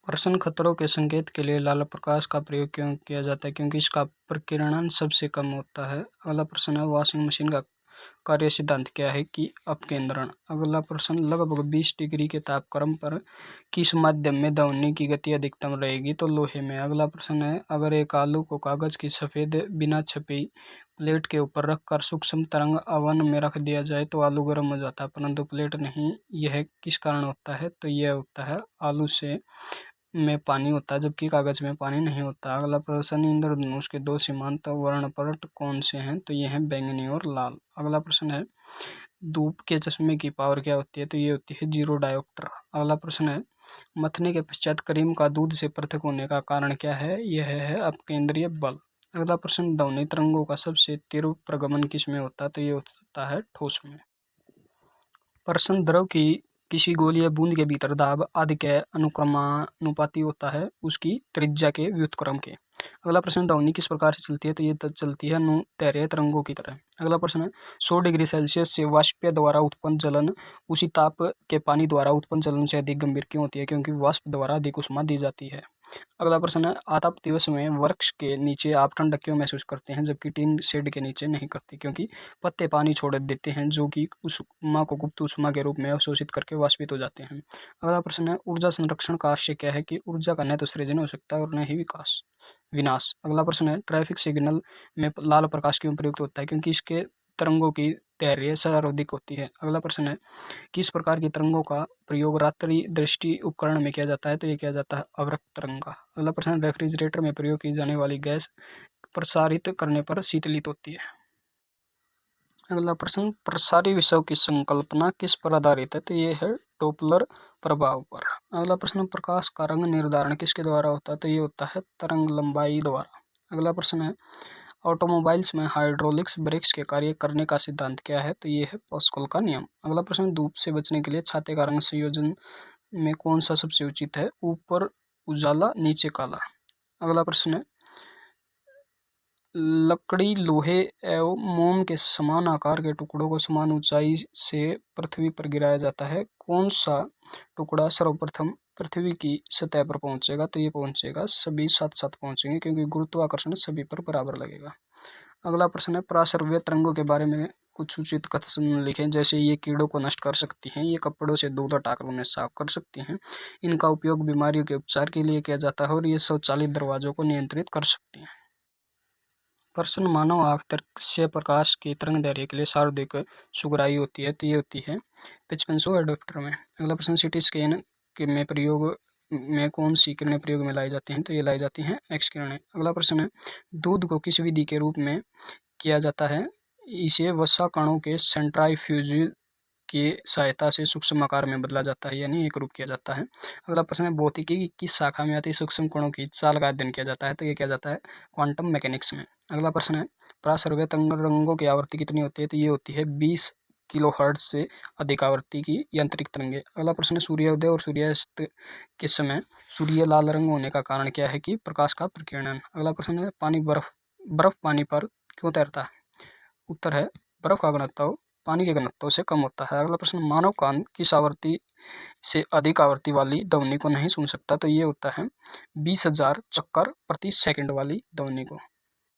प्रश्न खतरों के संकेत के लिए लाल प्रकाश का प्रयोग क्यों किया जाता है? क्योंकि इसका प्रकीर्णन सबसे कम होता है। अगला प्रश्न है, वॉशिंग मशीन का कार्य सिद्धांत क्या है? कि अपकेंद्रण। अगला प्रश्न, लगभग 20 डिग्री के तापक्रम पर किस माध्यम में ध्वनि की गति अधिकतम रहेगी? तो लोहे में। अगला प्रश्न है, अगर एक आलू को कागज की सफेद बिना छपी प्लेट के ऊपर रखकर सूक्ष्म तरंग ओवन में रख दिया जाए तो आलू गर्म हो जाता है, परंतु प्लेट नहीं। यह किस कारण होता है? तो यह होता है आलू से में पानी होता है, जबकि कागज में पानी नहीं होता। अगला प्रश्न, इंद्रधनुष के दो सीमांत वर्णपट कौन से हैं? तो ये हैं बैंगनी और लाल। अगला प्रश्न है, धूप के चश्मे की पावर क्या होती है? तो ये होती है 0 डायोप्टर। अगला प्रश्न है, मथने के पश्चात क्रीम का दूध से पृथक होने का कारण क्या है? यह है अपकेंद्रीय बल। अगला प्रश्न, ध्वनि तरंगों का सबसे तीव्र प्रगमन किस में होता है? तो ये होता है ठोस में। प्रश्न, द्रव की किसी गोल या बूंद के भीतर दाब आदि के अनुक्रमानुपाती होता है उसकी त्रिज्या के व्युत्क्रम के। अगला प्रश्न, ध्वनि किस प्रकार से चलती है? तो ये चलती है अनुदैर्घ्य तरंगों की तरह। अगला प्रश्न है, 100 डिग्री सेल्सियस से वाष्प द्वारा उत्पन्न जलन उसी ताप के पानी द्वारा उत्पन्न जलन से अधिक गंभीर क्यों होती है? क्योंकि वाष्प द्वारा अधिक ऊष्मा दी जाती है। अगला प्रश्न है, आताप दिवस में वृक्ष के नीचे आप ठंडक क्यों महसूस करते हैं जबकि टीन शेड के नीचे नहीं करते? क्योंकि पत्ते पानी छोड़ देते हैं जो कि ऊष्मा को गुप्त ऊष्मा के रूप में अवशोषित करके वाष्पित हो जाते हैं। अगला प्रश्न है, ऊर्जा संरक्षण का आशय क्या है? कि ऊर्जा का न तो सृजन हो सकता है और न ही विनाश। अगला प्रश्न है, ट्रैफिक सिग्नल में लाल प्रकाश क्यों प्रयुक्त होता है? क्योंकि इसके तरंगों की दैर्घ्य सर्वाधिक होती है। अगला प्रश्न है, किस प्रकार की तरंगों का प्रयोग रात्रि दृष्टि उपकरण में किया जाता है? तो ये किया जाता है अवरक्त तरंग का। अगला प्रश्न, रेफ्रिजरेटर में प्रयोग की जाने वाली गैस प्रसारित करने पर शीतलित होती है। अगला प्रश्न, प्रसारी विषयों की संकल्पना किस पर आधारित है? तो ये है डॉपलर प्रभाव पर। अगला प्रश्न, प्रकाश का रंग निर्धारण किसके द्वारा होता है? तो ये होता है तरंग लंबाई द्वारा। अगला प्रश्न है, ऑटोमोबाइल्स में हाइड्रोलिक्स ब्रेक्स के कार्य करने का सिद्धांत क्या है? तो ये है पास्कल का नियम। अगला प्रश्न, धूप से बचने के लिए छाते का रंग संयोजन में कौन सा सबसे उचित है? ऊपर उजाला नीचे काला। अगला प्रश्न है, लकड़ी लोहे एवं मोम के समान आकार के टुकड़ों को समान ऊंचाई से पृथ्वी पर गिराया जाता है, कौन सा टुकड़ा सर्वप्रथम पृथ्वी की सतह पर पहुंचेगा? तो ये पहुंचेगा, सभी साथ साथ पहुंचेंगे क्योंकि गुरुत्वाकर्षण सभी पर बराबर लगेगा। अगला प्रश्न है, पराश्रव्य तरंगों के बारे में कुछ उचित कथन लिखें। जैसे ये कीड़ों को नष्ट कर सकती हैं, ये कपड़ों से दूध हटाकर उन्हें साफ कर सकती हैं, इनका उपयोग बीमारियों के उपचार के लिए किया जाता है और ये स्वचालित दरवाजों को नियंत्रित कर सकती हैं। प्रश्न, मानव आंख से प्रकाश की तरंग दैर्घ्य के लिए सर्वाधिक सुगराई होती है? तो ये होती है 5500 डायोप्टर में। अगला प्रश्न, सिटी स्कैन के में प्रयोग में कौन सी किरणें प्रयोग में लाई जाती हैं? तो ये लाई जाती हैं एक्स किरणें। अगला प्रश्न है, दूध को किस विधि के रूप में किया जाता है? इसे वसा कणों के सेंट्राइफ्यूज की सहायता से सूक्ष्म आकार में बदला जाता है, यानी एक रूप किया जाता है। अगला प्रश्न है, भौतिकी की किस शाखा में अति सूक्ष्म कणों की चाल का अध्ययन किया जाता है? तो ये किया जाता है क्वांटम मैकेनिक्स में। अगला प्रश्न है, पराश्रव्य तरंगों की आवृत्ति कितनी होती है? तो ये होती है 20 किलोहर्ट्ज से अधिक आवृत्ति की यांत्रिक तरंगें। अगला प्रश्न है, सूर्योदय और सूर्यास्त के समय सूर्य लाल रंग होने का कारण क्या है? कि प्रकाश का प्रकीर्णन। अगला प्रश्न है, बर्फ पानी पर क्यों तैरता है? उत्तर है, बर्फ का घनत्व पानी के घनत्व से कम होता है। अगला प्रश्न, मानव कान किस आवृत्ति से अधिक आवृत्ति वाली ध्वनि को नहीं सुन सकता? तो ये होता है 20,000 चक्कर प्रति सेकंड वाली ध्वनि को।